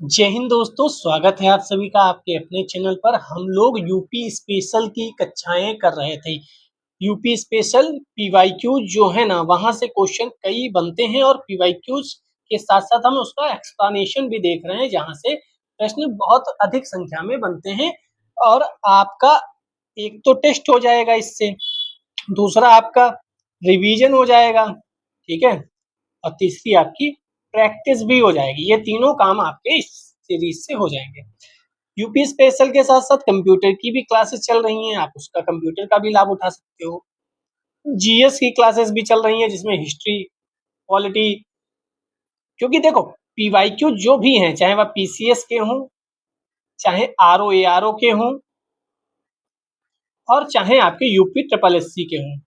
जय हिंद दोस्तों, स्वागत है आप सभी का आपके अपने चैनल पर। हम लोग यूपी स्पेशल की कक्षाएं कर रहे थे। यूपी स्पेशल पीवाईक्यू जो है ना, वहां से क्वेश्चन कई बनते हैं और पीवाईक्यूज के साथ साथ हम उसका एक्सप्लेनेशन भी देख रहे हैं, जहां से प्रश्न बहुत अधिक संख्या में बनते हैं। और आपका एक तो टेस्ट हो जाएगा इससे, दूसरा आपका रिवीजन हो जाएगा, ठीक है, और तीसरी आपकी प्रैक्टिस भी हो जाएगी। ये तीनों काम आपके इस सीरीज से हो जाएंगे। यूपी स्पेशल के साथ साथ कंप्यूटर की भी क्लासेस चल रही हैं, आप उसका कंप्यूटर का भी लाभ उठा सकते हो। जीएस की क्लासेस भी चल रही हैं, जिसमें हिस्ट्री, पॉलिटी, क्योंकि देखो पीवाईक्यू जो भी हैं, चाहे वह पीसीएस के हों, चाहे आरओ एआरओ के हों, और चाहे आपके यूपी ट्रिपल एससी के हों,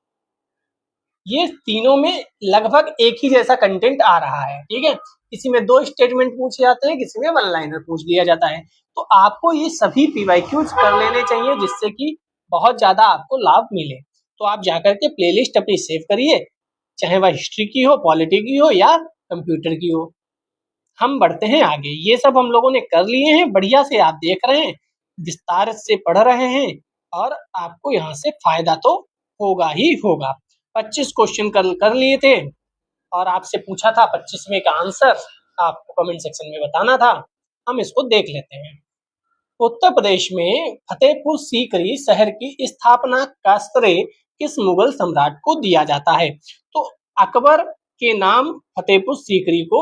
ये तीनों में लगभग एक ही जैसा कंटेंट आ रहा है, ठीक है। किसी में 2 स्टेटमेंट पूछे जाते हैं, किसी में 1 लाइनर पूछ लिया जाता है। तो आपको ये सभी पीवाईक्यूज कर लेने चाहिए, जिससे कि बहुत ज्यादा आपको लाभ मिले। तो आप जाकर के प्लेलिस्ट अपनी सेव करिए, चाहे वह हिस्ट्री की हो, पॉलिटी की हो या कंप्यूटर की हो। हम बढ़ते हैं आगे। ये सब हम लोगों ने कर लिए हैं, बढ़िया से आप देख रहे हैं, विस्तार से पढ़ रहे हैं, और आपको यहाँ से फायदा तो होगा ही होगा। 25 क्वेश्चन कर लिए थे, और आपसे पूछा था 25वें का आंसर आपको कमेंट सेक्शन में बताना था। हम इसको देख लेते हैं। उत्तर प्रदेश में फतेहपुर सीकरी शहर की स्थापना का श्रेय किस मुगल सम्राट को दिया जाता है? तो अकबर के नाम फतेहपुर सीकरी को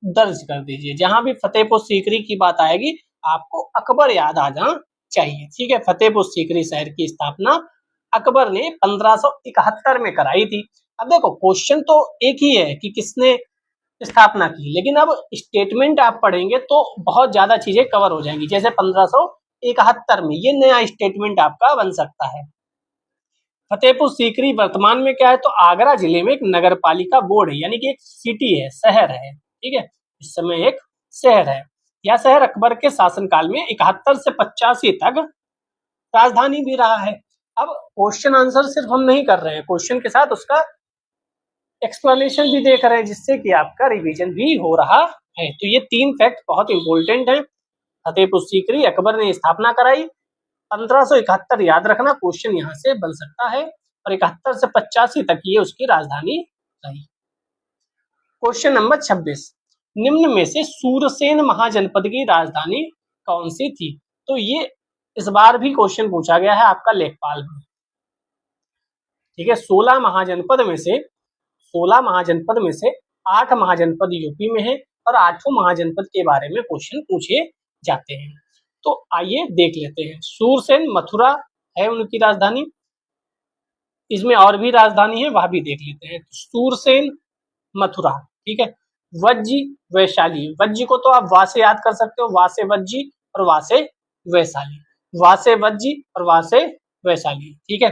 दर्ज कर दीजिए। जहां भी फतेहपुर सीकरी की बात आएगी, आपको अकबर याद आ जाना चाहिए, ठीक है। फतेहपुर सीकरी शहर की स्थापना अकबर ने 1571 में कराई थी। अब देखो क्वेश्चन तो एक ही है कि किसने स्थापना की, लेकिन अब स्टेटमेंट आप पढ़ेंगे तो बहुत ज्यादा चीजें कवर हो जाएंगी। जैसे 1571 में ये नया स्टेटमेंट आपका बन सकता है। फतेहपुर सीकरी वर्तमान में क्या है, तो आगरा जिले में एक नगर पालिका बोर्ड है, यानी कि एक सिटी है, शहर है, ठीक है। इस समय एक शहर है। यह शहर अकबर के शासनकाल में 71 से 85 तक राजधानी भी रहा है। अब क्वेश्चन आंसर सिर्फ हम नहीं कर रहे हैं, क्वेश्चन के साथ उसका एक्सप्लेनेशन भी देख रहे हैं, जिससे कि आपका रिवीजन भी हो रहा है। तो ये 3 फैक्ट बहुत इंपॉर्टेंट है। फतेहपुर सीकरी अकबर ने स्थापना कराई, 1571 याद रखना, क्वेश्चन यहाँ से बन सकता है, और 71 से 85 तक ये उसकी राजधानी रही। क्वेश्चन नंबर 26, निम्न में से सूरसेन महाजनपद की राजधानी कौन सी थी? तो ये इस बार भी क्वेश्चन पूछा गया है आपका लेखपाल में, ठीक है। 16 महाजनपद में से 8 महाजनपद यूपी में है, और 8 महाजनपद के बारे में क्वेश्चन पूछे जाते हैं। तो आइए देख लेते हैं। सूरसेन मथुरा है उनकी राजधानी, इसमें और भी राजधानी है, वह भी देख लेते हैं। सूरसेन मथुरा, ठीक है। वज्जी वैशाली, वज्जी को तो आप वा से याद कर सकते हो, वा से वज्जी और वा से वैशाली, वा से वज्जी और वा से वैशाली, ठीक है।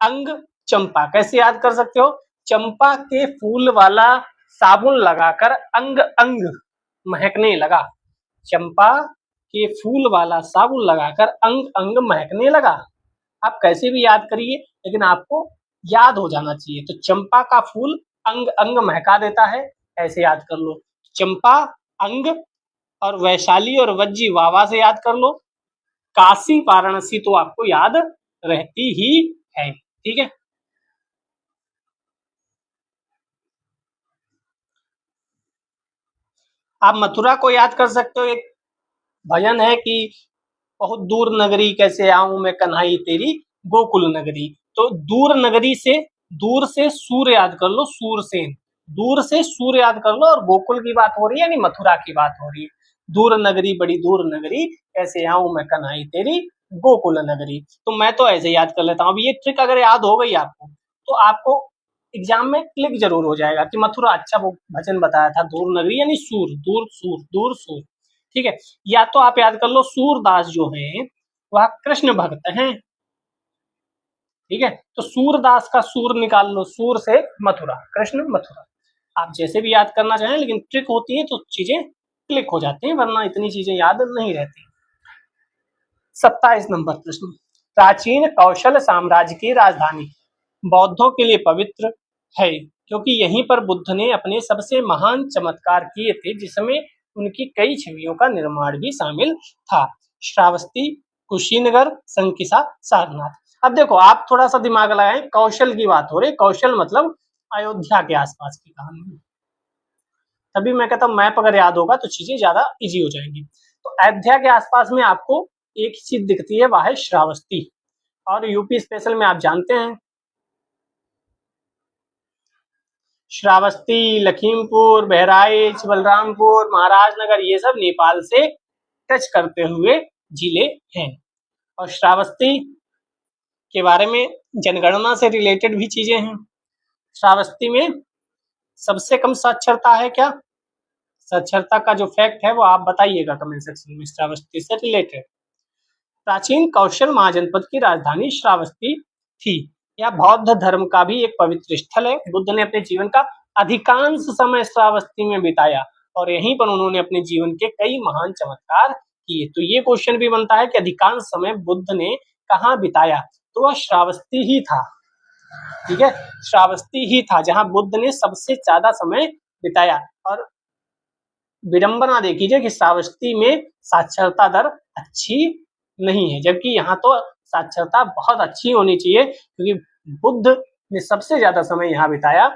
अंग चंपा कैसे याद कर सकते हो? चंपा के फूल वाला साबुन लगाकर अंग अंग महकने लगा। चंपा के फूल वाला साबुन लगाकर अंग अंग महकने लगा। आप कैसे भी याद करिए, लेकिन आपको याद हो जाना चाहिए। तो चंपा का फूल अंग अंग महका देता है, ऐसे याद कर लो। चंपा अंग, और वैशाली और वज्जी वावा से याद कर लो। काशी वाराणसी तो आपको याद रहती ही है, ठीक है। आप मथुरा को याद कर सकते हो, एक भजन है कि बहुत दूर नगरी कैसे आऊं मैं कन्हई तेरी गोकुल नगरी। तो दूर नगरी से, दूर से सूर्य याद कर लो, सूरसेन, दूर से सूर्य याद कर लो, और गोकुल की बात हो रही है, यानी मथुरा की बात हो रही है। दूर नगरी बड़ी दूर नगरी, कैसे आऊं मैं कन्हई तेरी गोकुल नगरी। तो मैं तो ऐसे याद कर लेता हूँ। अब ये ट्रिक अगर याद हो गई आपको, तो आपको एग्जाम में क्लिक जरूर हो जाएगा कि मथुरा, अच्छा वो भजन बताया था, दूर नगरी यानी सूर, दूर सूर, दूर सूर, ठीक है। या तो आप याद कर लो सूरदास जो है वह कृष्ण भक्त हैं, ठीक है। तो सूरदास का सूर निकाल लो, सूर से मथुरा, कृष्ण मथुरा। आप जैसे भी याद करना चाहें, लेकिन ट्रिक होती है तो चीजें क्लिक हो जाती हैं, वरना इतनी चीजें याद नहीं रहती। 27 नंबर प्रश्न, प्राचीन कौशल साम्राज्य की राजधानी बौद्धों के लिए पवित्र है, क्योंकि यहीं पर बुद्ध ने अपने सबसे महान चमत्कार किए थे, जिसमें उनकी कई छवियों का निर्माण भी शामिल था। श्रावस्ती, कुशीनगर, संकिसा, सारनाथ। अब देखो आप थोड़ा सा दिमाग लगाएं, कौशल की बात हो रही, कौशल मतलब अयोध्या के आसपास की कहानी। तभी मैं कहता हूँ मैप अगर याद होगा तो चीजें ज्यादा इजी हो जाएंगी। तो अयोध्या के आसपास में आपको एक चीज दिखती है, वह है श्रावस्ती। और यूपी स्पेशल में आप जानते हैं श्रावस्ती, लखीमपुर, बहराइच, बलरामपुर, महाराजनगर, ये सब नेपाल से टच करते हुए जिले हैं। और श्रावस्ती के बारे में जनगणना से रिलेटेड भी चीजें हैं। श्रावस्ती में सबसे कम साक्षरता है क्या? साक्षरता का जो फैक्ट है वो आप बताइएगा कमेंट सेक्शन में श्रावस्ती से रिलेटेड। प्राचीन कौशल महाजनपद की राजधानी श्रावस्ती थी। यह बौद्ध धर्म का भी एक पवित्र स्थल है। बुद्ध ने अपने जीवन का अधिकांश समय श्रावस्ती में बिताया और यहीं पर उन्होंने अपने जीवन के कई महान चमत्कार किए। तो ये क्वेश्चन भी बनता है कि अधिकांश समय बुद्ध ने कहाँ बिताया, तो वह श्रावस्ती ही था। ठीक है, श्रावस्ती ही था जहां बुद्ध ने सबसे ज्यादा समय बिताया। और विडंबना देखिए कि श्रावस्ती में साक्षरता दर अच्छी नहीं है, जबकि यहाँ तो साक्षरता बहुत अच्छी होनी चाहिए क्योंकि बुद्ध ने सबसे ज्यादा समय यहाँ बिताया।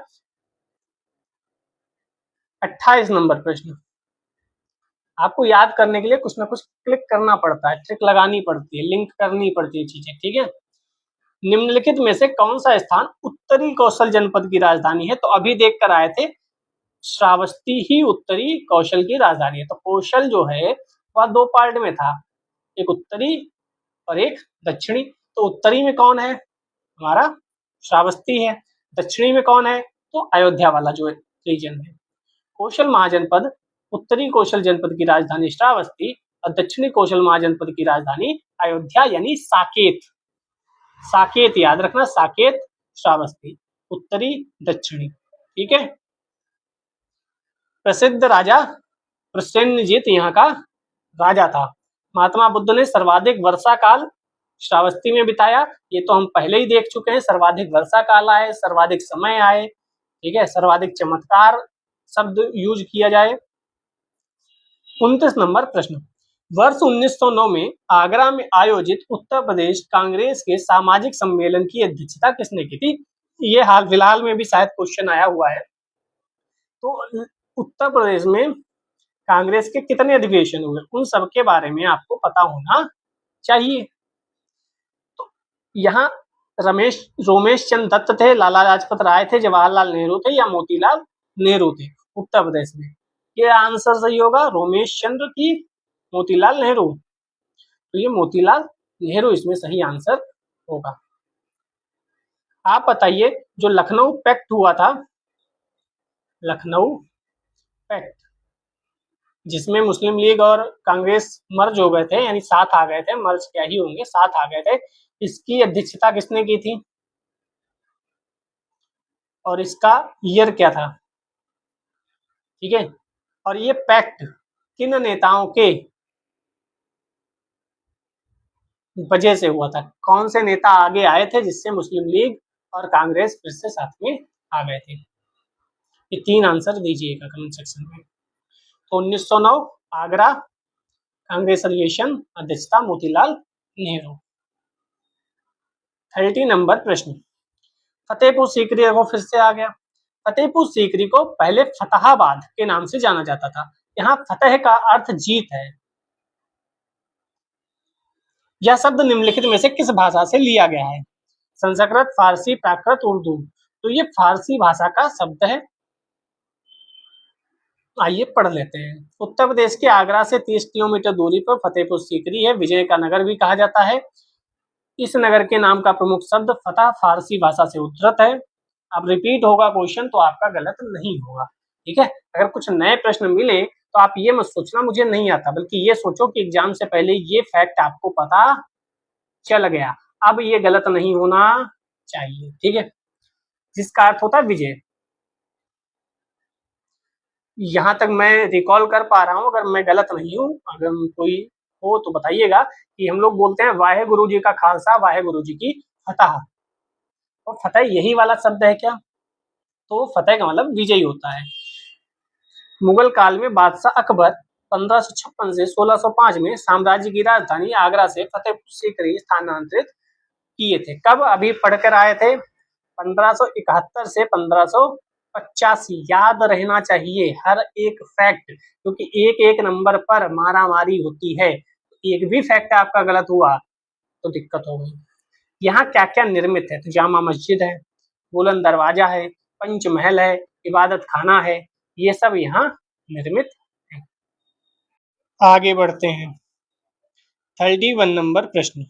28 नंबर प्रश्न, आपको याद करने के लिए कुछ ना कुछ क्लिक करना पड़ता है, ट्रिक लगानी पड़ती है, लिंक करनी पड़ती है चीजें। ठीक है, निम्नलिखित में से कौन सा स्थान उत्तरी कौशल जनपद की राजधानी है? तो अभी देख कर आए थे श्रावस्ती ही उत्तरी कौशल की राजधानी है। तो कौशल जो है वह दो पार्ट में था, एक उत्तरी और एक दक्षिणी। तो उत्तरी में कौन है? हमारा श्रावस्ती है। दक्षिणी में कौन है? तो अयोध्या वाला जो रीजन है। कौशल महाजनपद, उत्तरी कौशल जनपद की राजधानी श्रावस्ती और दक्षिणी कौशल महाजनपद की राजधानी अयोध्या यानी साकेत। साकेत याद रखना, साकेत, श्रावस्ती, उत्तरी दक्षिणी। ठीक है, प्रसिद्ध राजा प्रसेनजीत यहाँ का राजा था। महात्मा बुद्ध ने सर्वाधिक वर्षा काल श्रावस्ती में बिताया। ये तो हम पहले ही देख चुके हैं, सर्वाधिक वर्षा काल आए, सर्वाधिक समय आए। ठीक है, सर्वाधिक चमत्कार शब्द यूज किया जाए। 29 नंबर प्रश्न, वर्ष 1909 में आगरा में आयोजित उत्तर प्रदेश कांग्रेस के सामाजिक सम्मेलन की अध्यक्षता किसने की थी? ये हाल फिलहाल में भी शायद क्वेश्चन आया हुआ है। तो उत्तर प्रदेश में कांग्रेस के कितने अधिवेशन हुए, उन सब के बारे में आपको पता होना चाहिए। तो यहाँ रोमेश चंद दत्त थे, लाला लाजपत राय थे, जवाहरलाल नेहरू थे या मोतीलाल नेहरू थे उत्तर प्रदेश में? ये आंसर सही होगा, रोमेश चंद्र की मोतीलाल नेहरू। तो ये मोतीलाल नेहरू इसमें सही आंसर होगा। आप बताइए, जो लखनऊ पैक्ट हुआ था, लखनऊ पैक्ट जिसमें मुस्लिम लीग और कांग्रेस मर्ज हो गए थे, यानी साथ आ गए थे, मर्ज क्या ही होंगे, साथ आ गए थे, इसकी अध्यक्षता किसने की थी और इसका ईयर क्या था? ठीक है, और ये पैक्ट किन नेताओं के वजह से हुआ था? कौन से नेता आगे आए थे जिससे मुस्लिम लीग और कांग्रेस फिर से साथ में आ गए थे? ये तीन आंसर दीजिएगा कमेंट सेक्शन में। तो 1909 आगरा कांग्रेस अधिवेशन, अध्यक्षता मोतीलाल नेहरू। 30 नंबर प्रश्न, फतेहपुर सीकरी को फिर से आ गया। फतेहपुर सीकरी को पहले फतहाबाद के नाम से जाना जाता था। यहाँ फतेह का अर्थ जीत है। यह शब्द निम्नलिखित में से किस भाषा से लिया गया है? संस्कृत, फारसी, प्राकृत, उर्दू। तो ये फारसी भाषा का शब्द है। आइए पढ़ लेते हैं। उत्तर प्रदेश के आगरा से 30 किलोमीटर दूरी पर फतेहपुर सीकरी है। विजय का नगर भी कहा जाता है। इस नगर के नाम का प्रमुख शब्द फतह फारसी भाषा से उद्धृत है। अब रिपीट होगा क्वेश्चन तो आपका गलत नहीं होगा। ठीक है, अगर कुछ नए प्रश्न मिले तो आप ये मत सोचना मुझे नहीं आता, बल्कि ये सोचो कि एग्जाम से पहले ये फैक्ट आपको पता चल गया। अब ये गलत नहीं होना चाहिए। ठीक है, जिसका अर्थ होता है विजय। यहां तक मैं रिकॉल कर पा रहा हूं, अगर मैं गलत नहीं हूं, अगर कोई हो तो बताइएगा, कि हम लोग बोलते हैं वाहे गुरु जी का खालसा, वाहे गुरु जी की फतह। और फतेह यही वाला शब्द है क्या? तो फतेह का मतलब विजयी होता है। मुगल काल में बादशाह अकबर 1556 से 1605 में साम्राज्य की राजधानी आगरा से फतेहपुर सीकरी स्थानांतरित किए थे। कब? अभी पढ़कर आए थे 1571 से 1585। याद रहना चाहिए हर एक फैक्ट, क्योंकि एक एक नंबर पर मारामारी होती है। एक भी फैक्ट आपका गलत हुआ तो दिक्कत हो गई। यहाँ क्या क्या निर्मित है? तो जामा मस्जिद है, बुलंद दरवाजा है, पंचमहल है, इबादत खाना है, ये सब यहाँ निर्मित है। आगे बढ़ते हैं। 31 नंबर प्रश्न,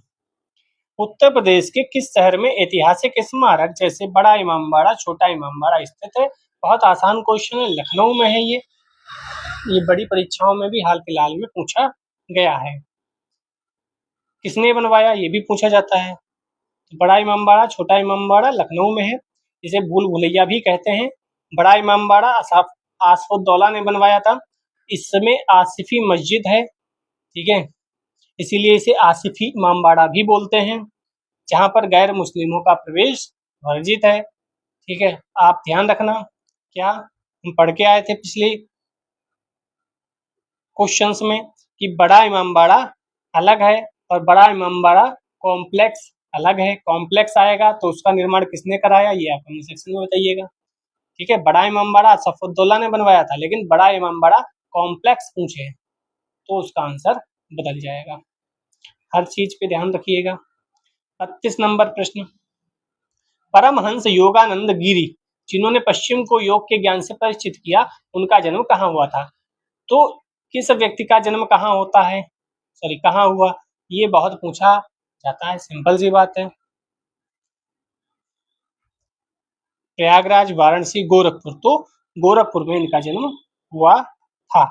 उत्तर प्रदेश के किस शहर में ऐतिहासिक स्मारक जैसे बड़ा इमामबाड़ा, छोटा इमामबाड़ा स्थित है? बहुत आसान क्वेश्चन है, लखनऊ में है ये बड़ी परीक्षाओं में भी हाल फिलहाल में पूछा गया है। किसने बनवाया ये भी पूछा जाता है। तो बड़ा इमामबाड़ा, छोटा इमामबाड़ा लखनऊ में है, जिसे भूल भुलैया भी कहते हैं। बड़ा इमामबाड़ा आसफुद्दौला ने बनवाया था। इसमें आसिफी मस्जिद है, ठीक है, इसीलिए इसे आसिफी इमामबाड़ा भी बोलते हैं, जहाँ पर गैर मुस्लिमों का प्रवेश वर्जित है। ठीक है, आप ध्यान रखना, क्या हम पढ़ के आए थे पिछले क्वेश्चंस में कि बड़ा इमामबाड़ा अलग है और बड़ा इमामबाड़ा कॉम्प्लेक्स अलग है। कॉम्प्लेक्स आएगा तो उसका निर्माण किसने कराया, ये आप कमेंट सेक्शन में बताइएगा। ठीक है, बड़ा इमामबाड़ा सफुद्दौला ने बनवाया था, लेकिन बड़ा इमामबाड़ा कॉम्प्लेक्स पूछे तो उसका आंसर बदल जाएगा। हर चीज पे ध्यान रखिएगा। 32 नंबर प्रश्न, परमहंस योगानंद गिरी जिन्होंने पश्चिम को योग के ज्ञान से परिचित किया, उनका जन्म कहाँ हुआ था? तो किस व्यक्ति का जन्म कहाँ होता है, सॉरी कहाँ हुआ, ये बहुत पूछा जाता है। सिंपल सी बात है, प्रयागराज, वाराणसी, गोरखपुर। तो गोरखपुर में इनका जन्म हुआ था।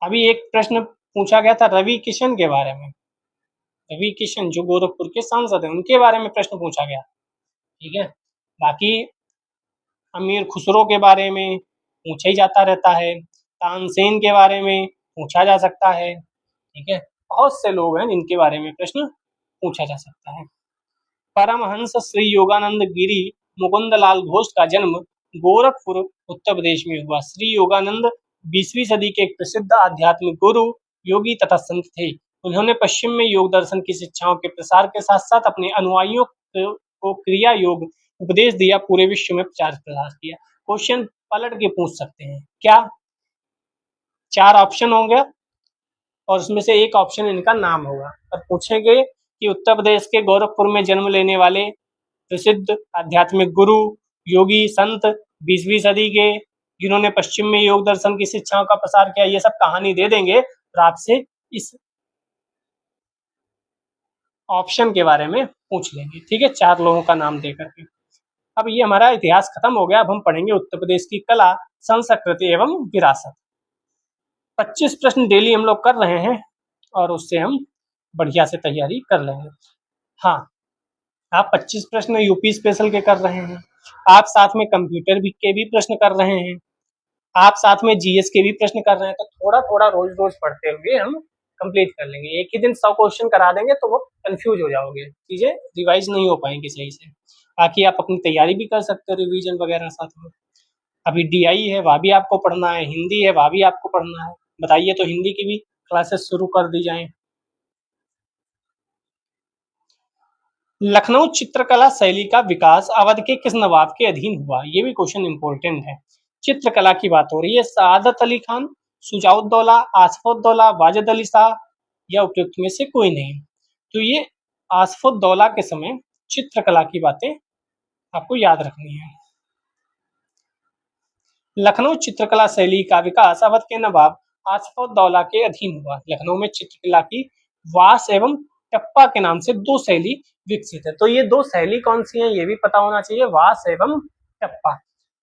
अभी एक प्रश्न पूछा गया था रवि किशन के बारे में। रवि किशन जो गोरखपुर के सांसद हैं, उनके बारे में प्रश्न पूछा गया। ठीक है, बाकी अमीर खुसरो के बारे में पूछा ही जाता रहता है, तानसेन के बारे में पूछा जा सकता है। ठीक है, बहुत से लोग हैं जिनके बारे में प्रश्न पूछा जा सकता है। परमहंस श्री योगानंद गिरी मुकुंद लाल घोष का जन्म गोरखपुर उत्तर प्रदेश में हुआ। श्री योगानंद 20वीं सदी के एक प्रसिद्ध आध्यात्मिक गुरु, योगी तथा संत थे। उन्होंने पश्चिम में योग दर्शन की शिक्षाओं के प्रसार के साथ साथ अपने अनुयायियों को क्रिया योग उपदेश दिया, पूरे विश्व में प्रचार प्रसार किया। क्वेश्चन पलट के पूछ सकते हैं, क्या 4 ऑप्शन होंगे और उसमें से एक ऑप्शन इनका नाम होगा, और पूछेंगे कि उत्तर प्रदेश के गोरखपुर में जन्म लेने वाले प्रसिद्ध आध्यात्मिक गुरु, योगी, संत 20वीं सदी के जिन्होंने पश्चिम में योग दर्शन की शिक्षाओं का प्रसार किया, ये सब कहानी दे देंगे और आपसे इस ऑप्शन के बारे में पूछ लेंगे। ठीक है, 4 लोगों का नाम दे करके। अब ये हमारा इतिहास खत्म हो गया। अब हम पढ़ेंगे उत्तर प्रदेश की कला, संस्कृति एवं विरासत। 25 प्रश्न डेली हम लोग कर रहे हैं और उससे हम बढ़िया से तैयारी कर लेंगे। हाँ, आप 25 प्रश्न यूपी स्पेशल के कर रहे हैं, आप साथ में कंप्यूटर के भी प्रश्न कर रहे हैं, आप साथ में जीएस के भी प्रश्न कर रहे हैं, तो थोड़ा थोड़ा रोज रोज पढ़ते हुए हम कंप्लीट कर लेंगे। एक ही दिन 100 क्वेश्चन करा देंगे तो वो कंफ्यूज हो जाओगे, चीजें रिवाइज नहीं हो पाएंगी सही से। बाकी आप अपनी तैयारी भी कर सकते हो, रिवीजन वगैरह साथ में। अभी डीआई है, वह भी आपको पढ़ना है, हिंदी है, वह भी आपको पढ़ना है। बताइए तो हिंदी की भी क्लासेस शुरू कर दी जाए। लखनऊ चित्रकला शैली का विकास अवध के किस नवाब के अधीन हुआ? ये भी क्वेश्चन इंपॉर्टेंट है। चित्रकला की बात हो रही है, सआदत अली खान, शुजाउद्दौला, आसफुद्दौला, वाजिद अली शाह या उपयुक्त में से कोई नहीं। तो ये आसफुद्दौला के समय चित्रकला की बातें आपको याद रखनी है। लखनऊ चित्रकला शैली का विकास अवध के नवाब आसफुद्दौला के अधीन हुआ। लखनऊ में चित्रकला की वास एवं टप्पा के नाम से 2 शैली विकसित है। तो ये 2 शैली कौन सी है ये भी पता होना चाहिए, वास एवं टप्पा।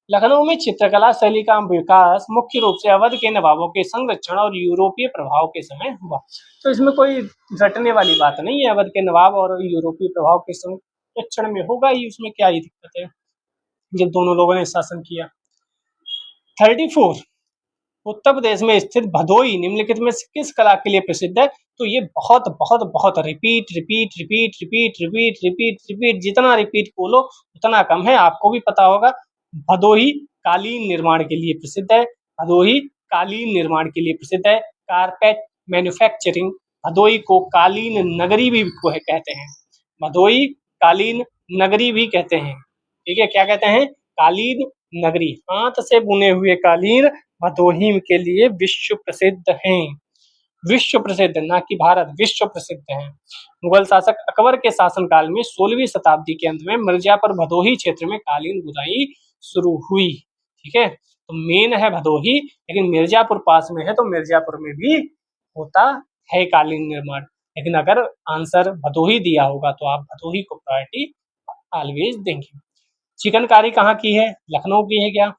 लखनऊ में चित्रकला शैली का विकास मुख्य रूप से अवध के नवाबों के संरक्षण और यूरोपीय प्रभाव के समय हुआ। तो इसमें कोई रटने वाली बात नहीं है, अवध के नवाब और यूरोपीय प्रभाव के संरक्षण में होगा ही, उसमें क्या ही दिक्कत है जब दोनों लोगों ने शासन किया। 34 उत्तर प्रदेश में स्थित भदोई निम्नलिखित में किस कला के लिए प्रसिद्ध है? तो ये बहुत बहुत बहुत repeat repeat repeat repeat repeat repeat repeat, जितना रिपीट बोलो उतना कम है। आपको भी पता होगा, भदोही कालीन निर्माण के लिए प्रसिद्ध है। भदोही कालीन निर्माण के लिए प्रसिद्ध है। कारपेट मैन्युफैक्चरिंग, भदोई को कालीन नगरी भी कहते हैं। भदोई कालीन नगरी भी कहते हैं। ठीक है, क्या कहते हैं? कालीन नगरी। हाथ से बुने हुए कालीन भदोही के लिए विश्व प्रसिद्ध हैं। विश्व प्रसिद्ध, ना कि भारत, विश्व प्रसिद्ध है। मुगल शासक अकबर के शासनकाल में 16वीं शताब्दी के अंत में मिर्जापुर भदोही क्षेत्र में कालीन बुनाई शुरू हुई। ठीक है, तो मेन है भदोही, लेकिन मिर्जापुर पास में है, तो मिर्जापुर में भी होता है कालीन निर्माण। लेकिन अगर आंसर भदोही दिया होगा तो आप भदोही को प्रायोरिटी ऑलवेज देंगे। चिकनकारी कहाँ की है? लखनऊ की है क्या?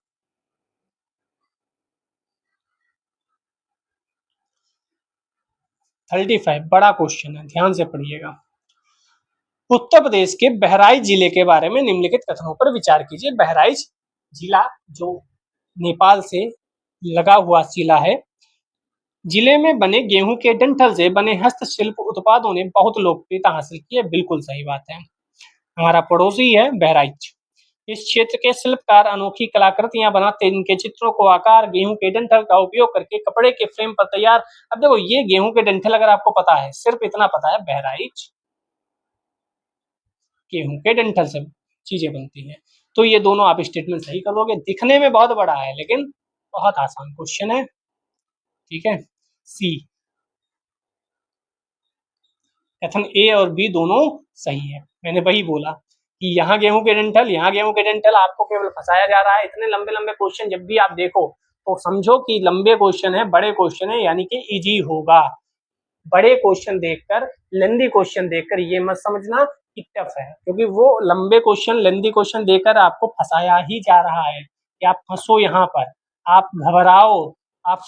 थर्टी फाइव बड़ा क्वेश्चन है, ध्यान से पढ़िएगा। उत्तर प्रदेश के बहराइच जिले के बारे में निम्नलिखित कथनों पर विचार कीजिए। बहराइच जिला जो नेपाल से लगा हुआ जिला है, जिले में बने गेहूं के डंठल से बने हस्तशिल्प उत्पादों ने बहुत लोकप्रियता हासिल की है। बिल्कुल सही बात है, हमारा पड़ोसी है बहराइच। इस क्षेत्र के शिल्पकार अनोखी कलाकृतियां बनाते हैं। इनके चित्रों को आकार गेहूं के डंठल का उपयोग करके कपड़े के फ्रेम पर तैयार। अब देखो, ये गेहूं के डंठल अगर आपको पता है, सिर्फ इतना पता है, बहराइच गेहूं के डंठल से चीजें बनती हैं, तो ये दोनों आप स्टेटमेंट सही करोगे। दिखने में बहुत बड़ा है, लेकिन बहुत आसान क्वेश्चन है। ठीक है, सी, कथन ए और बी दोनों सही है। मैंने वही बोला कि यहाँ गेहूं के डंठल, यहाँ गेहूं के डंठल, आपको केवल फंसाया जा रहा है। इतने लंबे लंबे क्वेश्चन जब भी आप देखो तो समझो कि लंबे क्वेश्चन है, बड़े क्वेश्चन है, यानी कि इजी होगा। बड़े क्वेश्चन देखकर, लेंदी क्वेश्चन देखकर ये मत समझना कि टफ है, क्योंकि वो लंबे क्वेश्चन, लेंदी क्वेश्चन देकर आपको फंसाया ही जा रहा है कि आप फंसो यहाँ पर, आप घबराओ, आप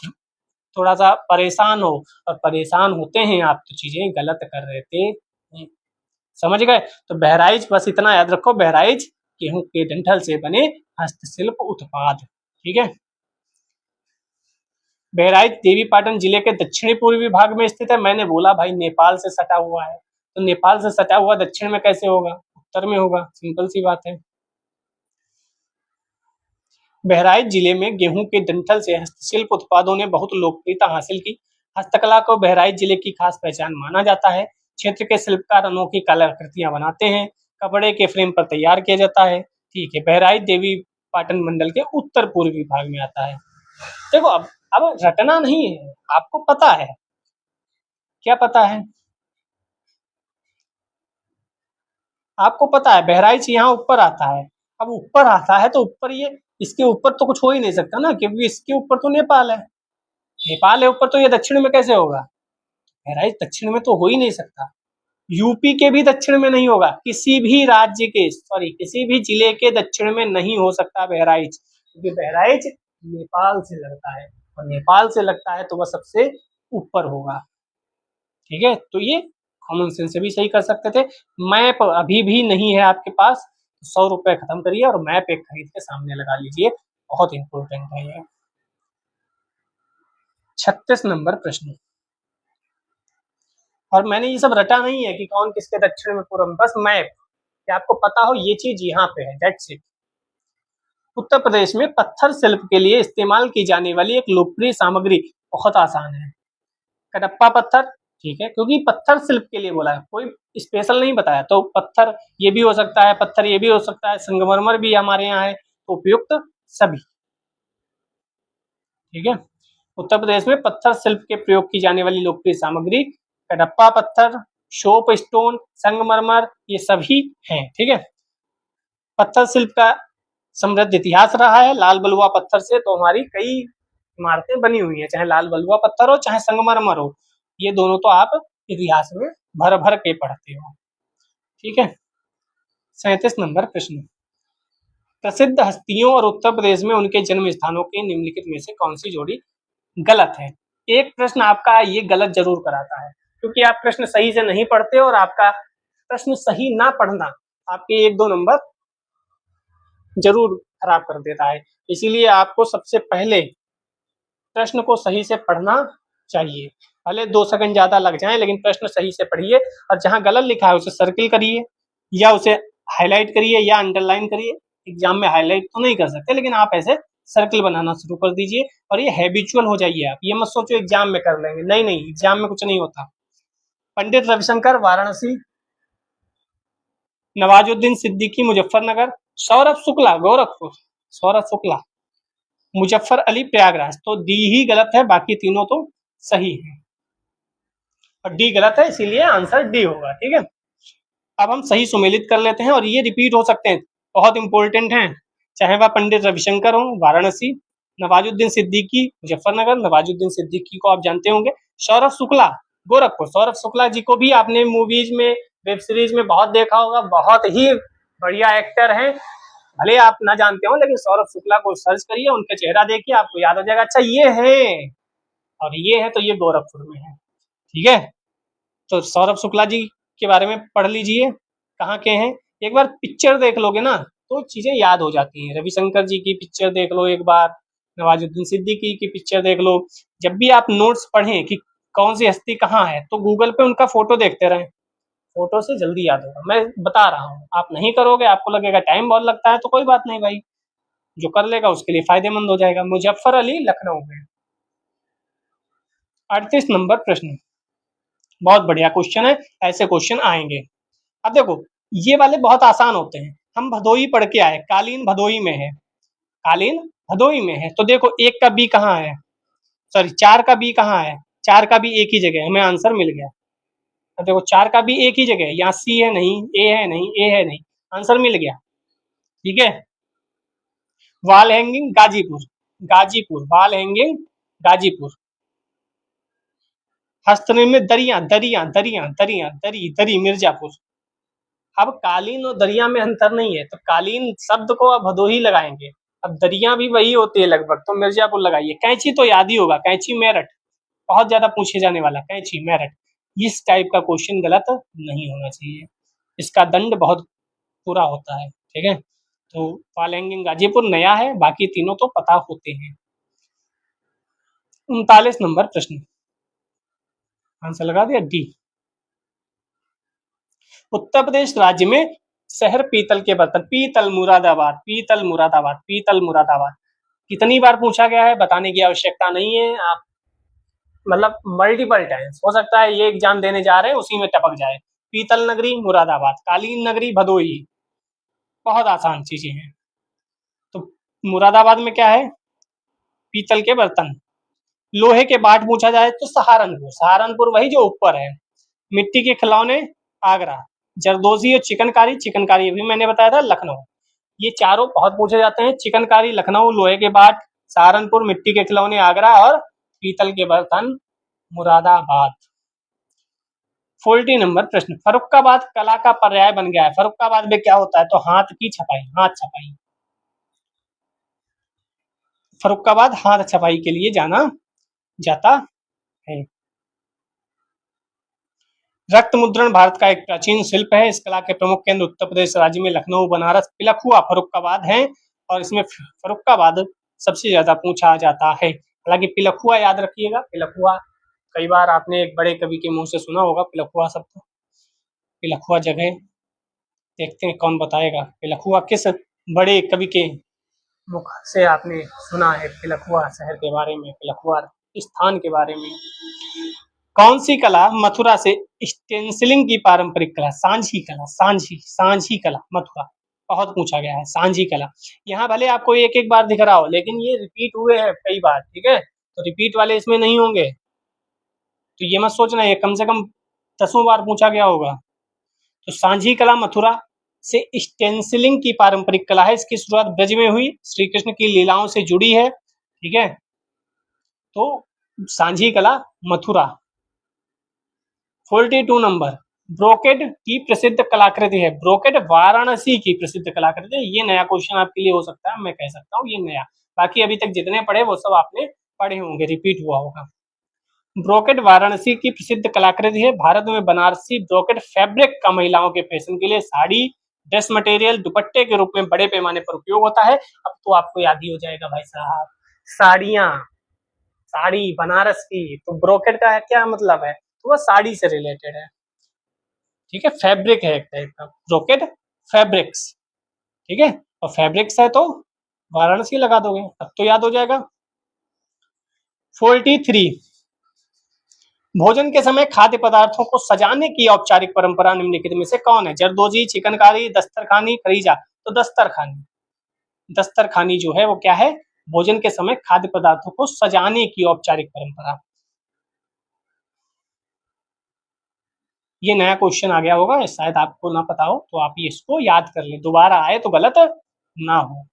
थोड़ा सा परेशान हो, और परेशान होते हैं आप तो चीजें गलत कर रहे थे। समझ गए? तो बहराइच, बस इतना याद रखो, बहराइच गेहूं के डंठल से बने हस्तशिल्प उत्पाद। ठीक है, बहराइच देवीपाटन जिले के दक्षिणी पूर्वी भाग में स्थित है। मैंने बोला भाई नेपाल से सटा हुआ है, तो नेपाल से सटा हुआ दक्षिण में कैसे होगा? उत्तर में होगा, सिंपल सी बात है। बहराइच जिले में गेहूं के डंठल से हस्तशिल्प उत्पादों ने बहुत लोकप्रियता हासिल की। हस्तकला को बहराइच जिले की खास पहचान माना जाता है। क्षेत्र के शिल्पकार अनोखी कलाकृतियां बनाते हैं, कपड़े के फ्रेम पर तैयार किया जाता है। ठीक है, बहराइच देवी पाटन मंडल के उत्तर पूर्वी भाग में आता है। देखो, अब रटना नहीं है, आपको पता है। क्या पता है? आपको पता है बहराइच यहाँ ऊपर आता है। अब ऊपर आता है तो ऊपर, ये इसके ऊपर तो कुछ हो ही नहीं सकता ना, क्योंकि इसके ऊपर तो नेपाल है। नेपाल है ऊपर, तो ये दक्षिण में कैसे होगा? बहराइच दक्षिण में तो हो ही नहीं सकता। यूपी के भी दक्षिण में नहीं होगा, किसी भी राज्य के, सॉरी, किसी भी जिले के दक्षिण में नहीं हो सकता बहराइच, क्योंकि बहराइच नेपाल से लगता है, और नेपाल से लगता है तो वह सबसे ऊपर होगा। ठीक है, तो ये कॉमन सेंस से भी सही कर सकते थे। मैप अभी भी नहीं है आपके पास, 100 रुपए खत्म करिए और मैप एक खरीद के सामने लगा लीजिए, बहुत इंपॉर्टेंट है ये। 36 नंबर प्रश्न, और मैंने ये सब रटा नहीं है कि कौन किसके दक्षिण में पूर्व में, बस मैप, कि आपको पता हो ये चीज यहाँ पे है, दैट्स इट। उत्तर प्रदेश में पत्थर शिल्प के लिए इस्तेमाल की जाने वाली एक लोकप्रिय सामग्री, बहुत आसान है, कडप्पा पत्थर। ठीक है, क्योंकि पत्थर शिल्प के लिए बोला है, कोई स्पेशल नहीं बताया, तो पत्थर ये भी हो सकता है, पत्थर ये भी हो सकता है, संगमरमर भी हमारे यहाँ है, तो उपयुक्त सभी। ठीक है, उत्तर प्रदेश में पत्थर शिल्प के प्रयोग की जाने वाली लोकप्रिय सामग्री कडप्पा पत्थर, शोप स्टोन, संगमरमर, ये सभी हैं। ठीक है, पत्थर शिल्प का समृद्ध इतिहास रहा है। लाल बलुआ पत्थर से तो हमारी कई इमारतें बनी हुई हैं, चाहे लाल बलुआ पत्थर हो चाहे संगमरमर हो, ये दोनों तो आप इतिहास में भर भर के पढ़ते हो। ठीक है, 37 नंबर प्रश्न, प्रसिद्ध हस्तियों और उत्तर प्रदेश में उनके जन्म स्थानों के निम्नलिखित में से कौन सी जोड़ी गलत है? एक प्रश्न आपका ये गलत जरूर कराता है, क्योंकि आप प्रश्न सही से नहीं पढ़ते, और आपका प्रश्न सही ना पढ़ना आपके 1-2 नंबर जरूर खराब कर देता है। इसीलिए आपको सबसे पहले प्रश्न को सही से पढ़ना चाहिए, भले 2 सेकंड ज्यादा लग जाए, लेकिन प्रश्न सही से पढ़िए, और जहां गलत लिखा है उसे सर्किल करिए, या उसे हाईलाइट करिए, या अंडरलाइन करिए। एग्जाम में हाईलाइट तो नहीं कर सकते, लेकिन आप ऐसे सर्कल बनाना शुरू कर दीजिए और ये हैबिचुअल हो जाइए। आप ये मत सोचो एग्जाम में कर लेंगे, नहीं नहीं, एग्जाम में कुछ नहीं होता। पंडित रविशंकर वाराणसी, नवाजुद्दीन सिद्दीकी मुजफ्फरनगर, सौरभ शुक्ला गोरखपुर, सौरभ शुक्ला, मुजफ्फर अली प्रयागराज। तो डी ही गलत है, बाकी तीनों तो सही है और डी गलत है, इसीलिए आंसर डी होगा। ठीक है, अब हम सही सुमेलित कर लेते हैं और ये रिपीट हो सकते हैं, बहुत इंपॉर्टेंट हैं, चाहे वह पंडित रविशंकर हो वाराणसी, नवाजुद्दीन सिद्दीकी मुजफ्फरनगर, नवाजुद्दीन सिद्दीकी को आप जानते होंगे, सौरभ शुक्ला गोरखपुर। सौरभ शुक्ला जी को भी आपने मूवीज में, वेब सीरीज में बहुत देखा होगा, बहुत ही बढ़िया एक्टर हैं। भले आप ना जानते हो, लेकिन सौरभ शुक्ला को सर्च करिए, उनका चेहरा देखिए, आपको याद हो जाएगा, अच्छा ये है और ये है, तो ये गोरखपुर में है। ठीक है, तो सौरभ शुक्ला जी के बारे में पढ़ लीजिए, कहाँ के हैं। एक बार पिक्चर देख लोगे ना तो चीजें याद हो जाती हैं। रविशंकर जी की पिक्चर देख लो एक बार, नवाजुद्दीन सिद्दीकी की पिक्चर देख लो। जब भी आप नोट्स पढ़ें कि कौन सी हस्ती कहाँ है, तो गूगल पे उनका फोटो देखते रहें, फोटो से जल्दी याद होगा। मैं बता रहा हूँ, आप नहीं करोगे, आपको लगेगा टाइम बहुत लगता है, तो कोई बात नहीं भाई, जो कर लेगा उसके लिए फायदेमंद हो जाएगा। मुजफ्फर अली लखनऊ में। 38 नंबर प्रश्न, बहुत बढ़िया क्वेश्चन है, ऐसे क्वेश्चन आएंगे। अब देखो, ये वाले बहुत आसान होते हैं। हम भदोही पढ़ के आए, कालीन भदोही में है, कालीन भदोही में है, तो देखो एक का बी कहाँ है, सॉरी 4 का बी कहाँ है, 4 का बी एक ही जगह है, हमें आंसर मिल गया। तो देखो 4 का बी एक ही जगह है, यहाँ सी है नहीं, ए है नहीं, ए है नहीं, आंसर मिल गया। ठीक है, wall hanging Ghazipur, Ghazipur wall hanging Ghazipur. हस्तनिर्मित दरिया, दरिया दरिया दरिया दरी दरी मिर्जापुर। अब कालीन और दरिया में अंतर नहीं है, तो कालीन शब्द को अब भदोही लगाएंगे, अब दरिया भी वही होती है लगभग, तो मिर्जापुर लगाइए। कैंची तो याद ही होगा, कैंची मेरठ, बहुत ज्यादा पूछे जाने वाला, कैंची मेरठ। इस टाइप का क्वेश्चन गलत नहीं होना चाहिए, इसका दंड बहुत पूरा होता है। ठीक है, तो पालेंगे गाजीपुर नया है, बाकी तीनों तो पता होते हैं। 39 नंबर प्रश्न, आंसर लगा दिया डी। उत्तर प्रदेश राज्य में शहर पीतल के बर्तन, पीतल मुरादाबाद, पीतल मुरादाबाद, पीतल मुरादाबाद। कितनी बार पूछा गया है बताने की आवश्यकता नहीं है, आप मतलब मल्टीपल टाइम्स हो सकता है ये एग्जाम देने जा रहे हैं उसी में टपक जाए। पीतल नगरी मुरादाबाद, कालीन नगरी भदोही, बहुत आसान चीजें हैं। तो मुरादाबाद में क्या है, पीतल के बर्तन। लोहे के बाट पूछा जाए तो सहारनपुर, सहारनपुर वही जो ऊपर है। मिट्टी के खिलौने आगरा, जरदोजी और चिकनकारी, चिकनकारी भी मैंने बताया था लखनऊ। ये चारों बहुत पूछे जाते हैं, चिकनकारी लखनऊ, लोहे के बाट सहारनपुर, मिट्टी के खिलौने आगरा और पीतल के बर्तन मुरादाबाद। 40 नंबर प्रश्न, फर्रुखाबाद कला का पर्याय बन गया है। फर्रुखाबाद में क्या होता है, तो हाथ की छपाई, हाथ छपाई। फर्रुखाबाद हाथ छपाई के लिए जाना जाता है। रक्त मुद्रण भारत का एक प्राचीन शिल्प है, इस कला के प्रमुख केंद्र उत्तर प्रदेश राज्य में लखनऊ, बनारस, पिलखुआ, फर्रुखाबाद है और इसमें फर्रुखाबाद सबसे ज्यादा पूछा जाता है। हालांकि पिलखुआ याद रखिएगा, पिलखुआ कई बार आपने एक बड़े कवि के मुंह से सुना होगा पिलखुआ शब्द। पिलखुआ जगह देखते हैं कौन बताएगा, पिलखुआ किस बड़े कवि के मुख से आपने सुना है पिलखुआ शहर के बारे में, पिलखुआ स्थान के बारे में। कौन सी कला मथुरा से स्टेंसिलिंग की पारंपरिक कला, सांझी कला, सांझी सांझी कला मथुरा, बहुत पूछा गया है सांझी कला। यहाँ भले आपको एक एक बार दिख रहा हो, लेकिन ये रिपीट हुए हैं कई बार। ठीक है, तो रिपीट वाले इसमें नहीं होंगे, तो ये मत सोचना ये कम से कम 10 बार पूछा गया होगा। तो सांझी कला मथुरा से स्टेंसिलिंग की पारंपरिक कला है, इसकी शुरुआत ब्रज में हुई, श्री कृष्ण की लीलाओं से जुड़ी है। ठीक है, तो सांझी कला मथुरा। 42 नंबर, ब्रोकेड की प्रसिद्ध कलाकृति है, ब्रोकेड वाराणसी की प्रसिद्ध कलाकृति है। ये नया क्वेश्चन आपके लिए हो सकता है, मैं कह सकता हूँ ये नया, बाकी अभी तक जितने पढ़े वो सब आपने पढ़े होंगे, रिपीट हुआ होगा। ब्रोकेड वाराणसी की प्रसिद्ध कलाकृति है, भारत में बनारसी ब्रोकेड फैब्रिक का महिलाओं के फैशन के लिए साड़ी, ड्रेस मटेरियल, दुपट्टे के रूप में बड़े पैमाने पर उपयोग होता है। अब तो आपको याद ही हो जाएगा भाई साहब, साड़ियां, साड़ी बनारस की, तो ब्रोकेड का क्या मतलब है, तो वह साड़ी से रिलेटेड है। ठीक है, फैब्रिक है एक टाइप का ब्रोकेड, फैब्रिक्स। ठीक है, और फैब्रिक्स है तो वाराणसी लगा दोगे अब तो याद हो जाएगा। 43, भोजन के समय खाद्य पदार्थों को सजाने की औपचारिक परंपरा निम्नलिखित में से कौन है? जरदोजी, चिकनकारी, दस्तरखानी, खरीजा। तो दस्तरखानी, दस्तरखानी जो है वो क्या है? भोजन के समय खाद्य पदार्थों को सजाने की औपचारिक परंपरा। ये नया क्वेश्चन आ गया होगा, शायद आपको ना पता हो, तो आप इसको याद कर ले, दोबारा आए तो गलत ना हो।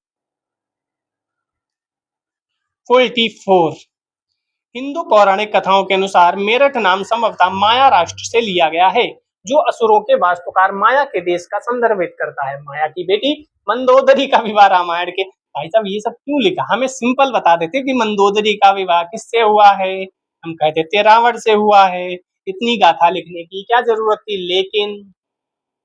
44, हिंदू पौराणिक कथाओं के अनुसार मेरठ नाम संभवतः माया राष्ट्र से लिया गया है, जो असुरों के वास्तुकार माया के देश का संदर्भित करता है। माया की बेटी मंदोदरी का विवाह रामायण के, भाई साहब ये सब क्यों लिखा? हमें सिंपल बता देते कि मंदोदरी का विवाह किससे हुआ है, हम कह देते रावण से हुआ है। इतनी गाथा लिखने की क्या जरूरत थी? लेकिन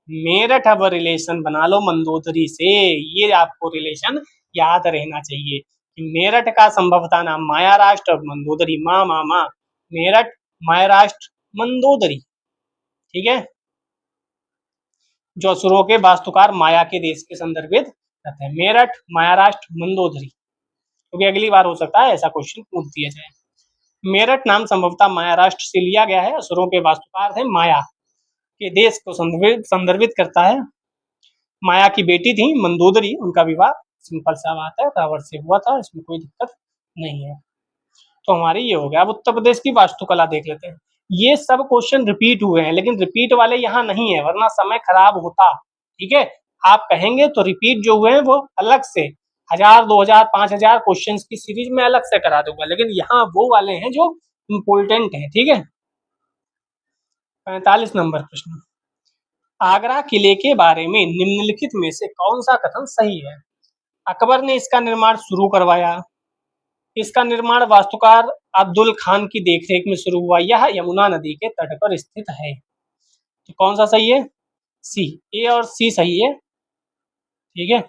मेरठ अब रिलेशन बना लो मंदोदरी से, ये आपको रिलेशन याद रहना चाहिए कि मेरठ का संभवतः नाम माया राष्ट्र, मंदोदरी माँ माँ माँ, मेरठ माया राष्ट्र मंदोदरी, ठीक है, जो असुरों के वास्तुकार माया के देश के संदर्भित करते हैं। मेरठ माया राष्ट्र मंदोदरी, क्योंकि अगली बार हो सकता है ऐसा क्वेश्चन पूछ दिया जाए। मेरठ नाम संभवतः माया राष्ट्र से लिया गया है, असुरों के वास्तुकार है माया के देश को संदर्भित करता है। माया की बेटी थी मंदोदरी, उनका विवाह सिंपल सा बात है रावण से हुआ था, इसमें कोई दिक्कत नहीं है। तो हमारी ये हो गया। अब उत्तर प्रदेश की वास्तुकला देख लेते हैं। ये सब क्वेश्चन रिपीट हुए हैं, लेकिन रिपीट वाले यहाँ नहीं है, वरना समय खराब होता। ठीक है, आप कहेंगे तो रिपीट जो हुए हैं वो अलग से 1000, 2000, 5000 क्वेश्चन की सीरीज में अलग से करा दूंगा, लेकिन यहाँ वो वाले हैं जो इम्पोर्टेंट है। ठीक है, 45 नंबर प्रश्न, आगरा किले के बारे में निम्नलिखित में से कौन सा कथन सही है? अकबर ने इसका निर्माण शुरू करवाया, इसका निर्माण वास्तुकार अब्दुल खान की देखरेख में शुरू हुआ, यह यमुना नदी के तट पर स्थित है। तो कौन सा सही है? सी, ए और सी सही है, ठीक है,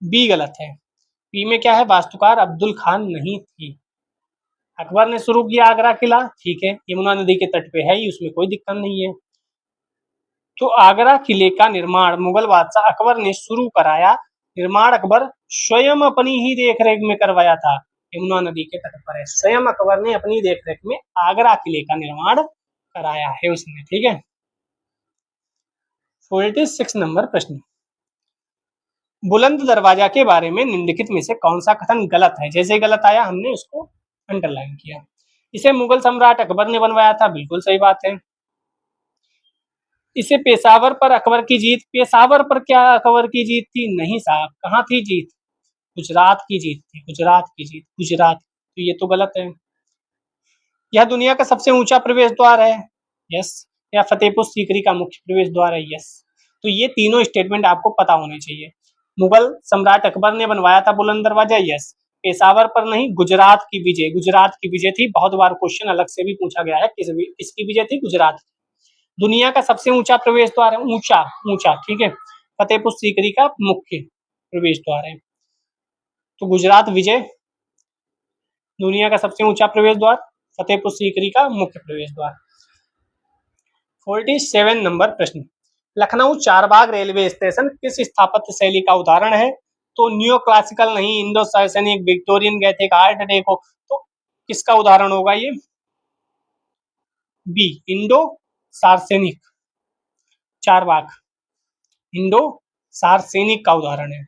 बी गलत है। बी में क्या है? वास्तुकार अब्दुल खान नहीं थी, अकबर ने शुरू किया आगरा किला, ठीक है, यमुना नदी के तट पे है ही, उसमें कोई दिक्कत नहीं है। तो आगरा किले का निर्माण मुगल बादशाह अकबर ने शुरू कराया, निर्माण अकबर स्वयं अपनी ही देखरेख में करवाया था, यमुना नदी के तट पर है, स्वयं अकबर ने अपनी देखरेख में आगरा किले का निर्माण कराया है उसने। ठीक है, 46 नंबर प्रश्न, बुलंद दरवाजा के बारे में निम्नलिखित में से कौन सा कथन गलत है? जैसे ही गलत आया हमने उसको अंडरलाइन किया। इसे मुगल सम्राट अकबर ने बनवाया था, बिल्कुल सही बात है। इसे पेशावर पर अकबर की जीत, पेशावर पर क्या अकबर की जीत थी? नहीं साहब, कहाँ थी जीत? गुजरात की जीत थी, गुजरात की जीत, गुजरात, तो ये तो गलत है। यह दुनिया का सबसे ऊंचा प्रवेश द्वार है, यस। या फतेहपुर सीकरी का मुख्य प्रवेश द्वार है, यस। तो ये तीनों स्टेटमेंट आपको पता होने चाहिए। मुगल सम्राट अकबर ने बनवाया था बुलंद दरवाजा, यस। पेशावर पर नहीं, गुजरात की विजय, गुजरात की विजय थी। बहुत बार क्वेश्चन अलग से भी पूछा गया है, किसकी विजय थी? गुजरात। दुनिया का सबसे ऊंचा प्रवेश द्वार है, ऊंचा ऊंचा, ठीक है, फतेहपुर सीकरी का मुख्य प्रवेश द्वार है। तो गुजरात विजय, दुनिया का सबसे ऊंचा प्रवेश द्वार, फतेहपुर सीकरी का मुख्य प्रवेश द्वार। 47 नंबर प्रश्न, लखनऊ चारबाग रेलवे स्टेशन किस स्थापत्य शैली का उदाहरण है? तो न्यो क्लासिकल नहीं, इंडो सार्सेनिक, विक्टोरियन, गैथिक, आर्ट डेको, तो किसका उदाहरण होगा ये? बी, इंडो सार्सेनिक, चारबाग इंडो सार्सेनिक का उदाहरण है।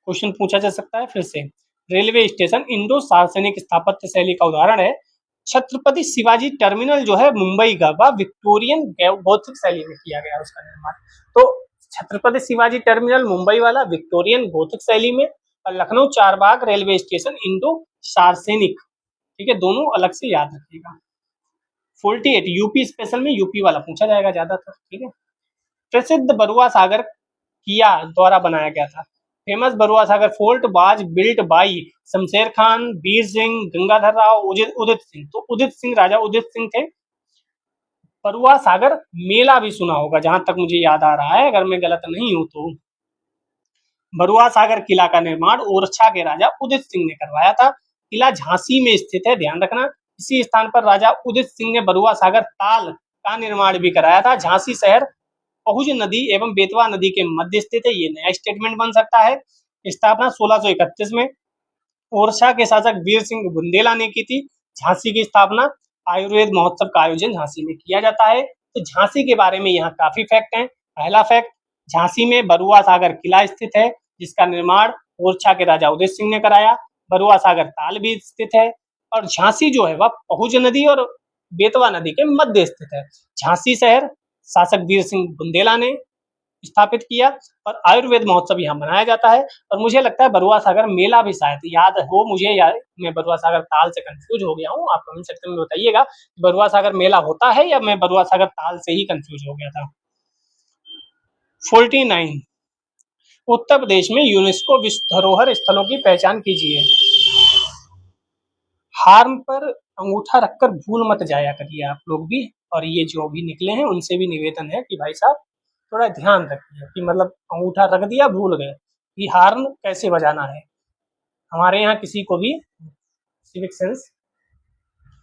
क्वेश्चन पूछा जा सकता है फिर से, रेलवे स्टेशन इंडो सार्सेनिक स्थापत्य शैली का उदाहरण है। छत्रपति शिवाजी टर्मिनल जो है मुंबई का, वह विक्टोरियन गौथिक शैली में किया गया उसका निर्माण। तो छत्रपति शिवाजी टर्मिनल मुंबई वाला विक्टोरियन गौथिक शैली में, और Lucknow Charbagh railway station Indo saracenic, ठीक है, दोनों अलग से याद रखिएगा। 48 यूपी स्पेशल में यूपी वाला पूछा जाएगा ज्यादातर, ठीक है। प्रसिद्ध बरुआ सागर किया द्वारा बनाया गया था। Famous Barua Sagar fort was built by Shamsher Khan, Veer Singh, Gangadhar Rao, Udit Singh. तो उदित सिंह, राजा उदित सिंह थे। बरुआ सागर मेला भी सुना होगा जहां तक मुझे याद आ रहा है, अगर मैं गलत नहीं हूं तो। बरुआ सागर किला का निर्माण ओरछा के राजा उदित सिंह ने करवाया था। किला झांसी में स्थित है, ध्यान रखना। इसी स्थान पर राजा उदित सिंह ने बरुआ सागर ताल का निर्माण भी कराया था। झांसी शहर पहुज नदी एवं बेतवा नदी के मध्य स्थित है, ये नया स्टेटमेंट बन सकता है। स्थापना 1631 में ओरछा के शासक वीर सिंह बुंदेला ने की थी। झांसी की स्थापना आयुर्वेद महोत्सव का आयोजन झांसी में किया जाता है। तो झांसी के बारे में यहाँ काफी फैक्ट हैं। पहला फैक्ट, झांसी में बरुआ सागर किला स्थित है, जिसका निर्माण ओरछा के राजा उदय सिंह ने कराया। बरुआ सागर ताल भी स्थित है, और झांसी जो है वह पहुज नदी और बेतवा नदी के मध्य स्थित है। झांसी शहर शासक वीर सिंह बुंदेला ने स्थापित किया, और आयुर्वेद महोत्सव यहाँ मनाया जाता है। और मुझे लगता है बरुआ सागर मेला भी शायद याद हो मुझे, या मैं बरुआ सागर ताल से कंफ्यूज हो गया हूँ। आप कमेंट सेक्शन में बताइएगा बरुआ सागर मेला होता है या मैं बरुआ सागर ताल से ही कंफ्यूज हो गया था। 49, उत्तर प्रदेश में यूनेस्को विश्व धरोहर स्थलों की पहचान कीजिए। हार्म पर अंगूठा रखकर भूल मत जाया करिए आप लोग भी, और ये जो भी निकले हैं उनसे भी निवेदन है कि भाई साहब थोड़ा ध्यान रखिए कि मतलब अंगूठा रख दिया भूल गए कि हार्न कैसे बजाना है। हमारे यहाँ किसी को भी सिविक सेंस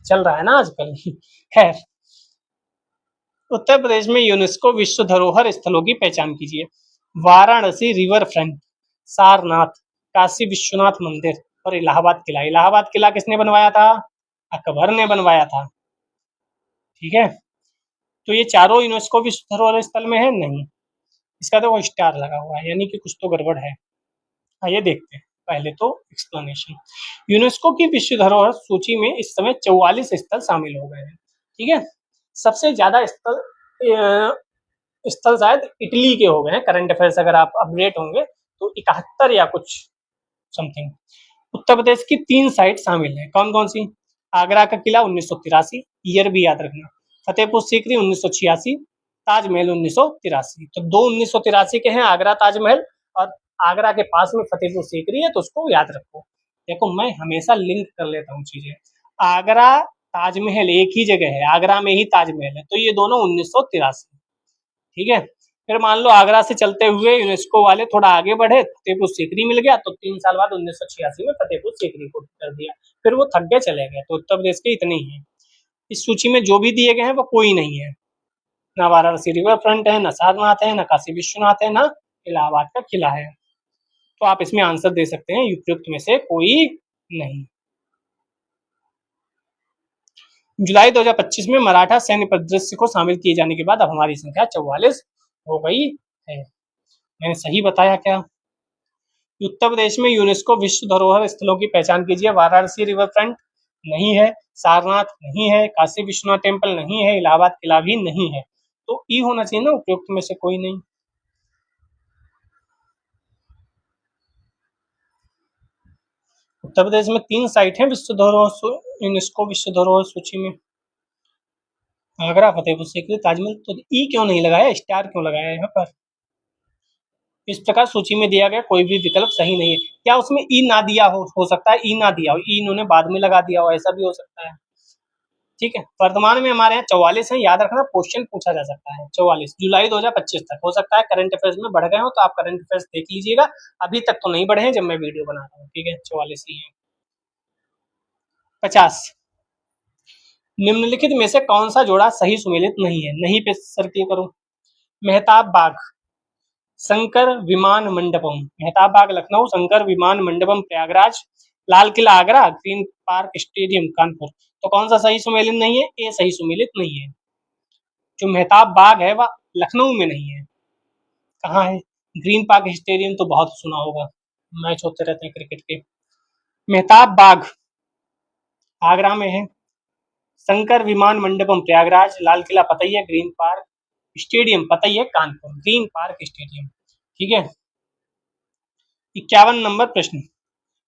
चल रहा है ना आजकल। खैर, उत्तर प्रदेश में यूनेस्को विश्व धरोहर स्थलों की पहचान कीजिए। वाराणसी रिवर फ्रंट, सारनाथ, काशी विश्वनाथ मंदिर और इलाहाबाद किला। इलाहाबाद किला किसने बनवाया था? अकबर ने बनवाया था। ठीक है, तो ये चारों यूनेस्को विश्व धरोहर स्थल में है? नहीं, इसका तो वो स्टार लगा हुआ है, यानी कि कुछ तो गड़बड़ है। आइए देखते हैं पहले तो एक्सप्लेनेशन। यूनेस्को की विश्व धरोहर सूची में इस समय 44 स्थल शामिल हो गए हैं। ठीक है, सबसे ज्यादा स्थल शायद इटली के हो गए हैं। करंट अफेयर्स अगर आप अपडेट होंगे तो 71 या कुछ समथिंग। उत्तर प्रदेश की 3 साइट शामिल है, कौन कौन सी? आगरा का किला 1983, ईयर भी याद रखना। फतेहपुर सीकरी 1986, ताजमहल 1983। तो दो 1983 के हैं, आगरा ताजमहल, और आगरा के पास में फतेहपुर सीकरी है, तो उसको याद रखो। देखो मैं हमेशा लिंक कर लेता हूँ चीजें। आगरा ताजमहल एक ही जगह है, आगरा में ही ताजमहल है, तो ये दोनों 1983। ठीक है, फिर मान लो आगरा से चलते हुए यूनेस्को वाले थोड़ा आगे बढ़े, फतेहपुर सीकरी मिल गया, तो 3 साल बाद 1986 में फतेहपुर सीकरी को कर दिया। फिर वो थक गए चले गए। तो उत्तर प्रदेश के इतने ही हैं। इस सूची में जो भी दिए गए हैं वो कोई नहीं है, ना वाराणसी रिवर फ्रंट है, ना सारनाथ है, ना काशी विश्वनाथ है, ना इलाहाबाद का किला है। तो आप इसमें आंसर दे सकते हैं उपयुक्त में से कोई नहीं। जुलाई 2025 में मराठा सैन्य परिदृश्य को शामिल किए जाने के बाद अब हमारी संख्या 44 हो गई है। मैंने सही बताया क्या? उत्तर प्रदेश में यूनेस्को विश्व धरोहर स्थलों की पहचान कीजिए। वाराणसी रिवर फ्रंट नहीं है, सारनाथ नहीं है, काशी विश्वनाथ टेम्पल नहीं है, इलाहाबाद किला भी नहीं है। तो ई होना चाहिए ना उपयुक्त में से कोई नहीं। उत्तर प्रदेश में 3 साइट है विश्व धरोहर यूनेस्को विश्व धरोहर सूची में, आगरा, फतेहपुर सीकरी, ताजमहल। तो ई क्यों नहीं लगाया, स्टार क्यों लगाया यहाँ पर? इस प्रकार सूची में दिया गया कोई भी विकल्प सही नहीं है। क्या उसमें ई ना दिया हो सकता है ई ना दिया हो, ई इन्होंने बाद में लगा दिया हो, ऐसा भी हो सकता है। ठीक है, वर्तमान में हमारे यहाँ 44 है, याद रखना क्वेश्चन पूछा जा सकता है। 44 जुलाई 2025 तक हो सकता है करंट अफेयर्स में बढ़ गए हो, तो आप करंट अफेयर्स देख लीजिएगा। अभी तक तो नहीं बढ़े हैं जब मैं वीडियो बना रहा हूँ। ठीक है, 44 ही है। 50, निम्नलिखित में से कौन सा जोड़ा सही सुमेलित नहीं है? नहीं पे सर्किल करो। मेहताब बाग, शंकर विमान मंडपम, मेहताब बाग Lucknow, Shankar Viman Mandapam Prayagraj, Lal Qila Agra, green park stadium Kanpur. तो कौन सा सही सुमेलित नहीं है? ए सही सुमेलित नहीं है। जो मेहताब बाग है वह लखनऊ में नहीं है, कहाँ है? ग्रीन पार्क स्टेडियम तो बहुत सुना होगा, मैच होते रहते हैं क्रिकेट के। मेहताब बाग आगरा में है, शंकर विमान मंडपम प्रयागराज, लाल किला पता ही है, ग्रीन पार्क स्टेडियम पता ही है कानपुर, ग्रीन पार्क स्टेडियम। ठीक है, 51 नंबर प्रश्न,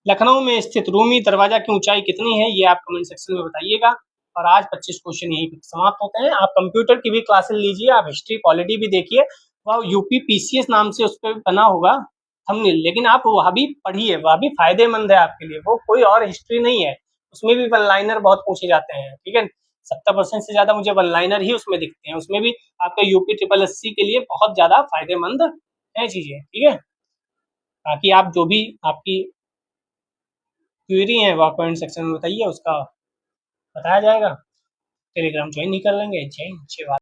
लखनऊ में स्थित रूमी दरवाजा की ऊंचाई कितनी है? ये आप कमेंट सेक्शन में बताइएगा। और आज 25 क्वेश्चन यहीं समाप्त होते हैं। आप कंप्यूटर की भी क्लासेस लीजिए, आप हिस्ट्री पॉलिटी भी देखिए, वह यूपी पीसीएस नाम से उस पर बना होगा थंबनेल, लेकिन आप वह भी पढ़िए, वह भी फायदेमंद है आपके लिए, वो कोई और हिस्ट्री नहीं है। उसमें भी वन लाइनर बहुत पूछे जाते हैं। ठीक है, 70% से ज्यादा मुझे वन लाइनर ही उसमें दिखते हैं। उसमें भी आपके यूपी ट्रिपल एससी के लिए बहुत ज्यादा फायदेमंद है चीजें। ठीक है, बाकी आप जो भी आपकी क्वेरी है वह कमेंट सेक्शन में बताइए, उसका बताया जाएगा। टेलीग्राम ज्वाइन नहीं कर लेंगे, जय हिंद, जय भारत।